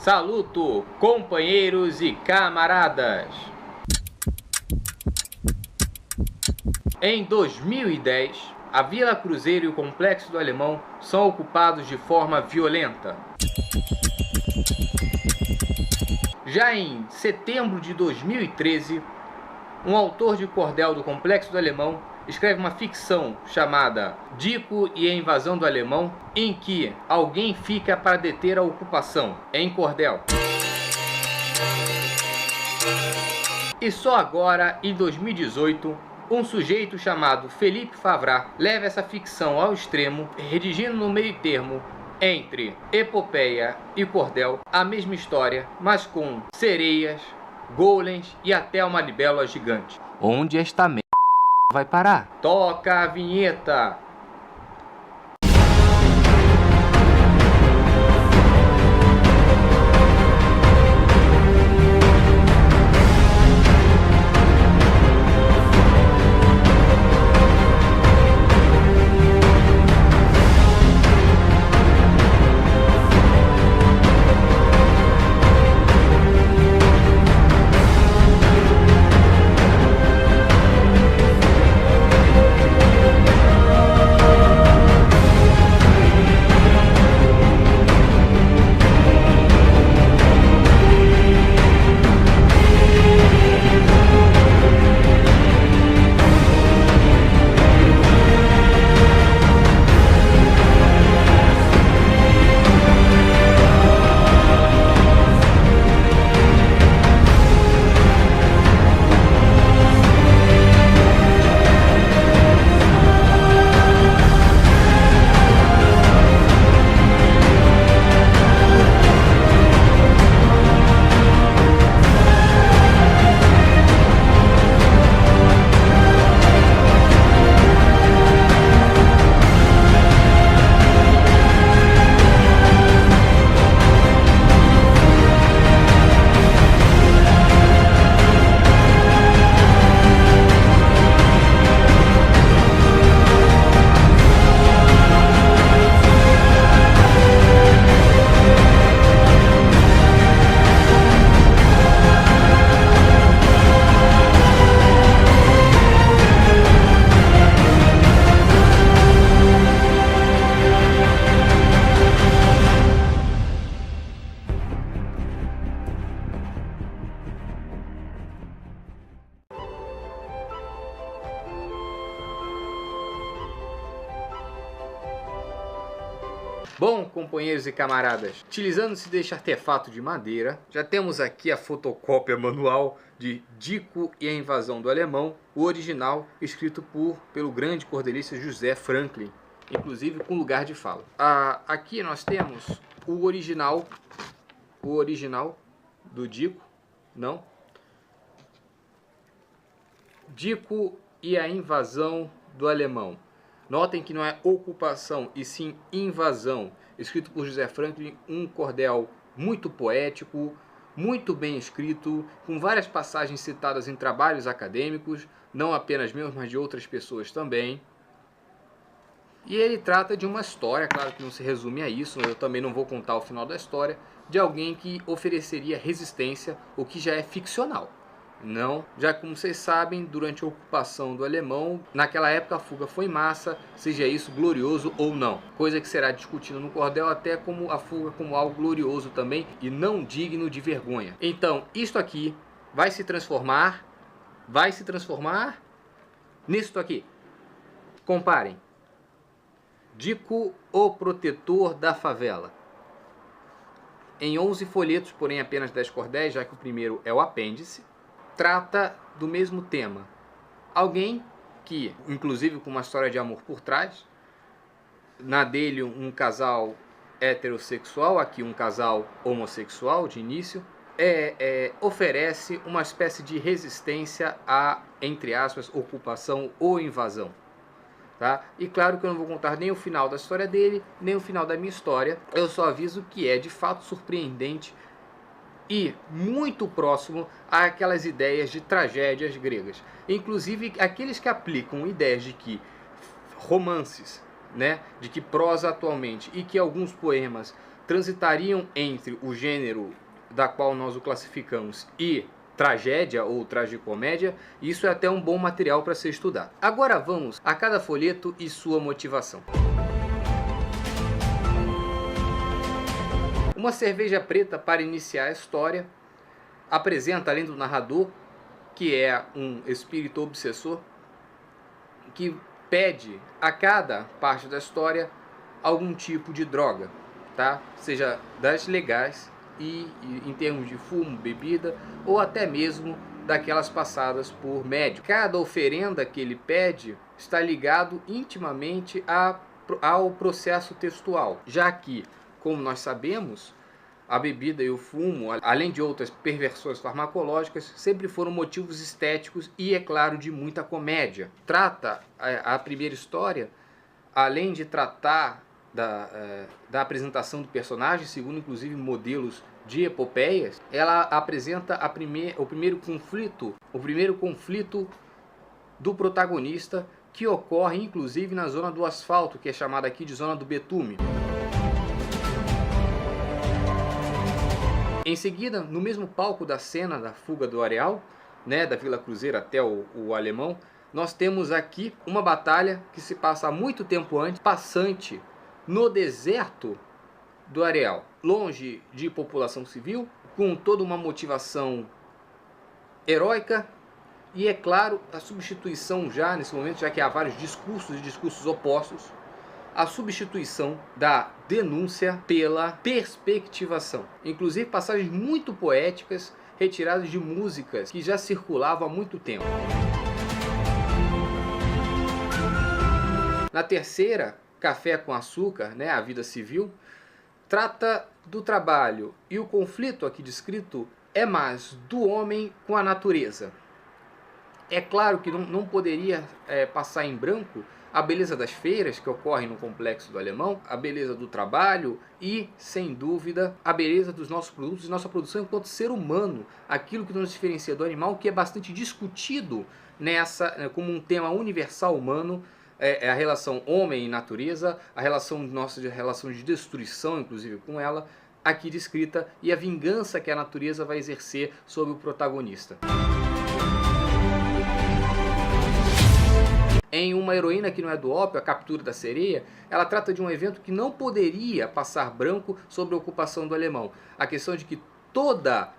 Saluto, companheiros e camaradas! Em 2010, a Vila Cruzeiro e o Complexo do Alemão são ocupados de forma violenta. Já em setembro de 2013, um autor de cordel do Complexo do Alemão escreve uma ficção chamada Dico e a Invasão do Alemão, em que alguém fica para deter a ocupação em cordel. E só agora, em 2018, um sujeito chamado Felipe Favrat leva essa ficção ao extremo, redigindo no meio termo entre epopeia e cordel a mesma história, mas com sereias, golems e até uma libélula gigante. Onde esta merda vai parar? Toca a vinheta! Bom, companheiros e camaradas, utilizando-se deste artefato de madeira, já temos aqui a fotocópia manual de Dico e a Invasão do Alemão, o original escrito pelo grande cordelista José Franklin, inclusive com lugar de fala. Aqui nós temos o original do Dico, Dico e a Invasão do Alemão. Notem que não é ocupação, e sim invasão. Escrito por José Franklin, um cordel muito poético, muito bem escrito, com várias passagens citadas em trabalhos acadêmicos, não apenas meus, mas de outras pessoas também. E ele trata de uma história, claro que não se resume a isso, eu também não vou contar o final da história, de alguém que ofereceria resistência, o que já é ficcional. Não, já como vocês sabem, durante a ocupação do alemão, naquela época a fuga foi em massa, seja isso glorioso ou não. Coisa que será discutida no cordel até como a fuga como algo glorioso também e não digno de vergonha. Então, isto aqui vai se transformar nisto aqui. Comparem. Dico, o protetor da favela. Em 11 folhetos, porém apenas 10 cordéis, já que o primeiro é o apêndice. Trata do mesmo tema. Alguém que, inclusive com uma história de amor por trás, na dele um casal heterossexual, aqui um casal homossexual de início, oferece uma espécie de resistência à, entre aspas, ocupação ou invasão. Tá? E claro que eu não vou contar nem o final da história dele, nem o final da minha história, eu só aviso que é de fato surpreendente e muito próximo àquelas ideias de tragédias gregas. Inclusive, aqueles que aplicam ideias de que romances, né, de que prosa atualmente e que alguns poemas transitariam entre o gênero da qual nós o classificamos e tragédia ou tragicomédia. Isso é até um bom material para ser estudado. Agora vamos a cada folheto e sua motivação. Uma cerveja preta para iniciar a história apresenta, além do narrador, que é um espírito obsessor, que pede a cada parte da história algum tipo de droga, tá? Seja das legais e em termos de fumo, bebida, ou até mesmo daquelas passadas por médico. Cada oferenda que ele pede está ligado intimamente ao processo textual, já que, como nós sabemos, a bebida e o fumo, além de outras perversões farmacológicas, sempre foram motivos estéticos e, é claro, de muita comédia. Trata a primeira história, além de tratar da apresentação do personagem, segundo inclusive modelos de epopeias, ela apresenta o primeiro conflito do protagonista, que ocorre inclusive na zona do asfalto, que é chamada aqui de zona do betume. Em seguida, no mesmo palco da cena da fuga do Areal, né, da Vila Cruzeiro até o Alemão, nós temos aqui uma batalha que se passa há muito tempo antes, passante no deserto do Areal, longe de população civil, com toda uma motivação heróica e, é claro, a substituição já nesse momento, já que há vários discursos e discursos opostos, a substituição da denúncia pela perspectivação. Inclusive passagens muito poéticas retiradas de músicas que já circulavam há muito tempo. Na terceira, Café com Açúcar, né, a vida civil, trata do trabalho, e o conflito aqui descrito é mais do homem com a natureza. É claro que não poderia passar em branco a beleza das feiras que ocorrem no Complexo do Alemão, a beleza do trabalho e, sem dúvida, a beleza dos nossos produtos e nossa produção enquanto ser humano, aquilo que nos diferencia do animal, que é bastante discutido como um tema universal humano, a relação homem e natureza, a relação de destruição, inclusive, com ela, aqui descrita, e a vingança que a natureza vai exercer sobre o protagonista. Em Uma Heroína que Não É do Ópio, A Captura da Sereia, ela trata de um evento que não poderia passar branco sobre a ocupação do alemão. A questão de que toda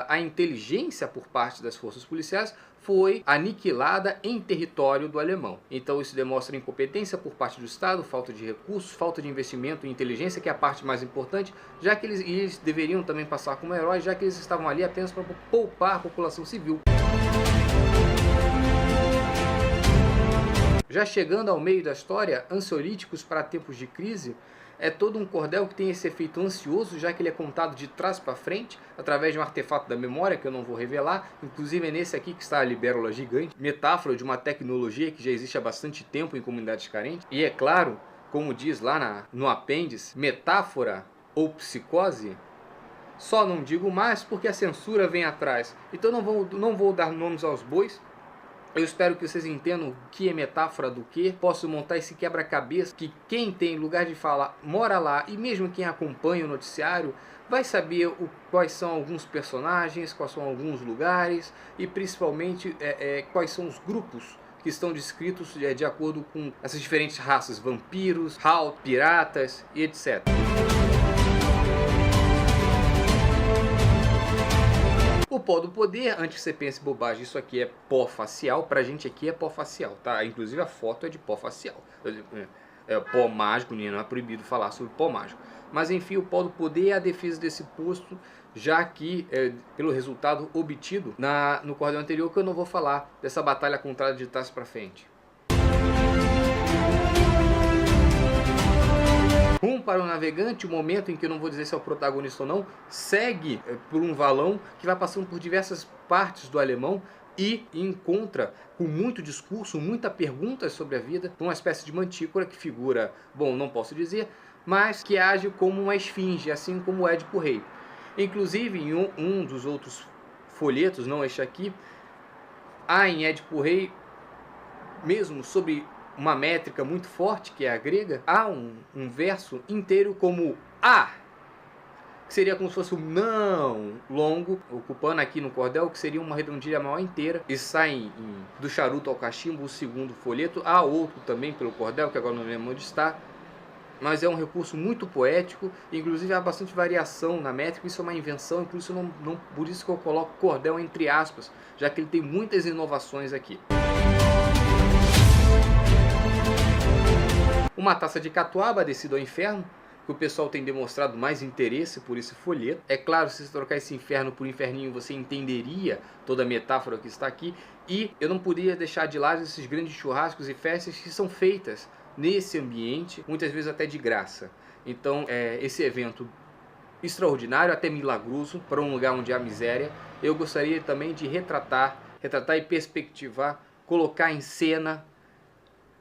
a inteligência por parte das forças policiais foi aniquilada em território do alemão. Então isso demonstra incompetência por parte do Estado, falta de recursos, falta de investimento em inteligência, que é a parte mais importante, já que eles deveriam também passar como heróis, já que eles estavam ali apenas para poupar a população civil. Já chegando ao meio da história, Ansiolíticos para Tempos de Crise é todo um cordel que tem esse efeito ansioso, já que ele é contado de trás para frente, através de um artefato da memória, que eu não vou revelar. Inclusive é nesse aqui que está a libélula gigante, metáfora de uma tecnologia que já existe há bastante tempo em comunidades carentes. E é claro, como diz lá no apêndice, metáfora ou psicose, só não digo mais porque a censura vem atrás. Então não vou dar nomes aos bois. Eu espero que vocês entendam o que é metáfora do que. Posso montar esse quebra-cabeça que quem tem lugar de fala mora lá, e mesmo quem acompanha o noticiário vai saber quais são alguns personagens, quais são alguns lugares e principalmente quais são os grupos que estão descritos de acordo com essas diferentes raças: vampiros, halt, piratas e etc. O pó do poder, antes que você pense bobagem, isso aqui é pó facial, pra gente aqui é pó facial, tá? Inclusive a foto é de pó facial. Pó mágico, não é proibido falar sobre pó mágico. Mas enfim, o pó do poder é a defesa desse posto, já que pelo resultado obtido no cordel anterior, que eu não vou falar dessa batalha contrária de trás pra frente. Rumo para o Navegante, o momento em que eu não vou dizer se é o protagonista ou não, segue por um valão que vai passando por diversas partes do alemão e encontra, com muito discurso, muita pergunta sobre a vida, uma espécie de mantícora que figura, bom, não posso dizer, mas que age como uma esfinge, assim como o Édipo Rei. Inclusive, em um dos outros folhetos, não este aqui, há em Édipo Rei, mesmo sobre uma métrica muito forte, que é a grega, há um verso inteiro como A, que seria como se fosse um não longo, ocupando aqui no cordel, que seria uma redondilha maior inteira, e sai do charuto ao cachimbo o segundo folheto. Há outro também pelo cordel, que agora não lembro onde está, mas é um recurso muito poético, inclusive há bastante variação na métrica. Isso é uma invenção, inclusive por isso que eu coloco cordel entre aspas, já que ele tem muitas inovações aqui. Uma taça de catuaba, Descido ao Inferno, que o pessoal tem demonstrado mais interesse por esse folheto. É claro, se você trocar esse inferno por inferninho, você entenderia toda a metáfora que está aqui. E eu não poderia deixar de lado esses grandes churrascos e festas que são feitas nesse ambiente, muitas vezes até de graça. Então, esse evento extraordinário, até milagroso, para um lugar onde há miséria, eu gostaria também de retratar e perspectivar, colocar em cena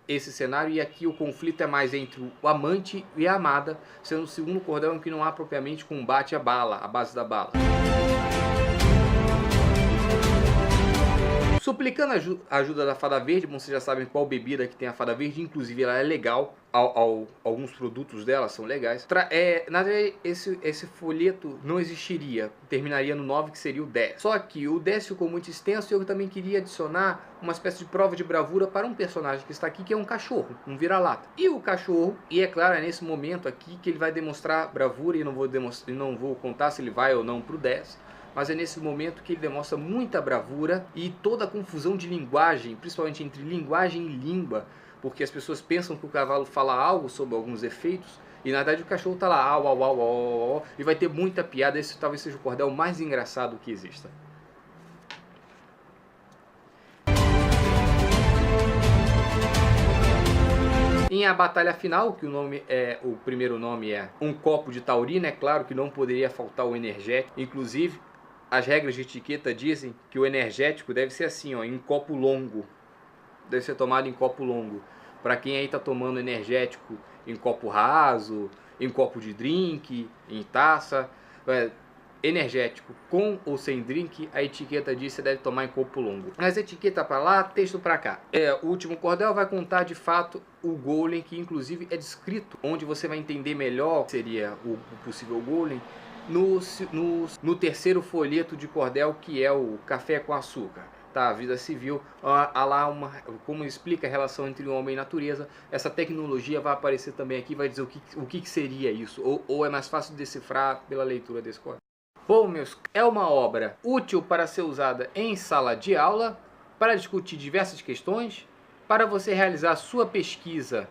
esse cenário. E aqui o conflito é mais entre o amante e a amada, sendo o segundo cordel em que não há propriamente combate à bala, à base da bala. Suplicando a ajuda da Fada Verde. Bom, vocês já sabem qual bebida que tem a Fada Verde, inclusive ela é legal, alguns produtos dela são legais. Na verdade, esse folheto não existiria, terminaria no 9, que seria o 10. Só que o 10 ficou muito extenso e eu também queria adicionar uma espécie de prova de bravura para um personagem que está aqui, que é um cachorro, um vira-lata. E o cachorro, e é claro, é nesse momento aqui que ele vai demonstrar bravura, e não vou contar se ele vai ou não para o 10. Mas é nesse momento que ele demonstra muita bravura e toda a confusão de linguagem, principalmente entre linguagem e língua, porque as pessoas pensam que o cavalo fala algo sobre alguns efeitos, e na verdade o cachorro está lá, au, au, au, au, au, e vai ter muita piada. Esse talvez seja o cordel mais engraçado que exista. Em A Batalha Final, que o primeiro nome é Um Copo de Taurina, é claro que não poderia faltar o energético. Inclusive, as regras de etiqueta dizem que o energético deve ser assim, ó, em copo longo. Deve ser tomado em copo longo. Para quem aí está tomando energético em copo raso, em copo de drink, em taça, energético com ou sem drink, a etiqueta diz que você deve tomar em copo longo. Mas etiqueta para lá, texto para cá. O último cordel vai contar de fato o golem, que inclusive é descrito, onde você vai entender melhor o que seria o possível golem, no terceiro folheto de cordel, que é o Café com Açúcar. Tá, a vida civil, há lá como explica a relação entre o homem e natureza. Essa tecnologia vai aparecer também aqui, vai dizer o que seria isso, ou é mais fácil de decifrar pela leitura desse cordel. Bom, meus, é uma obra útil para ser usada em sala de aula, para discutir diversas questões, para você realizar sua pesquisa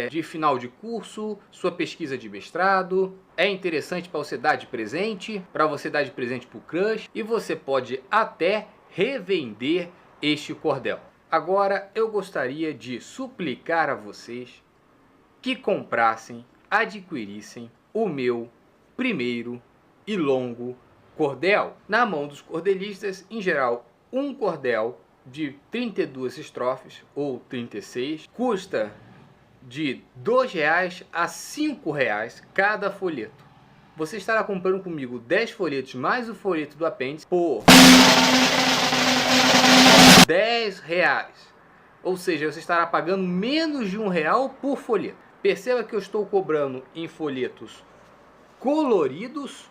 de final de curso, sua pesquisa de mestrado. É interessante para você dar de presente, para o crush, e você pode até revender este cordel. Agora eu gostaria de suplicar a vocês que comprassem, adquirissem o meu primeiro e longo cordel. Na mão dos cordelistas, em geral, um cordel de 32 estrofes ou 36 custa de R$ 2 a R$ 5 cada folheto. Você estará comprando comigo 10 folhetos mais o folheto do apêndice por R$ 10. Ou seja, você estará pagando menos de R$ 1 por folheto. Perceba que eu estou cobrando em folhetos coloridos,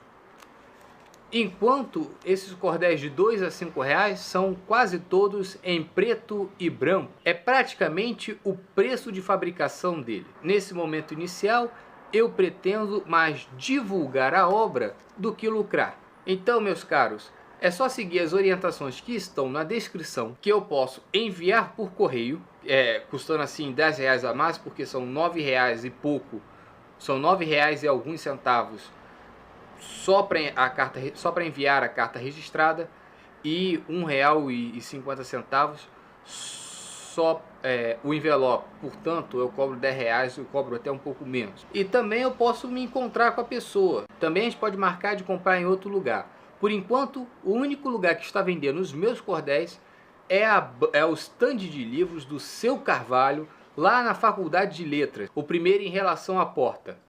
enquanto esses cordéis de R$ 2 a R$ 5 são quase todos em preto e branco. É praticamente o preço de fabricação dele. Nesse momento inicial, eu pretendo mais divulgar a obra do que lucrar. Então, meus caros, é só seguir as orientações que estão na descrição, que eu posso enviar por correio, custando assim R$ 10 a mais, porque são R$ 9 e pouco, são R$ 9 e alguns centavos só para enviar a carta registrada, e R$ 1,50 só o envelope. Portanto, eu cobro R$ 10, eu cobro até um pouco menos. E também eu posso me encontrar com a pessoa. Também a gente pode marcar de comprar em outro lugar. Por enquanto, o único lugar que está vendendo os meus cordéis é o stand de livros do Seu Carvalho, lá na Faculdade de Letras. O primeiro em relação à porta.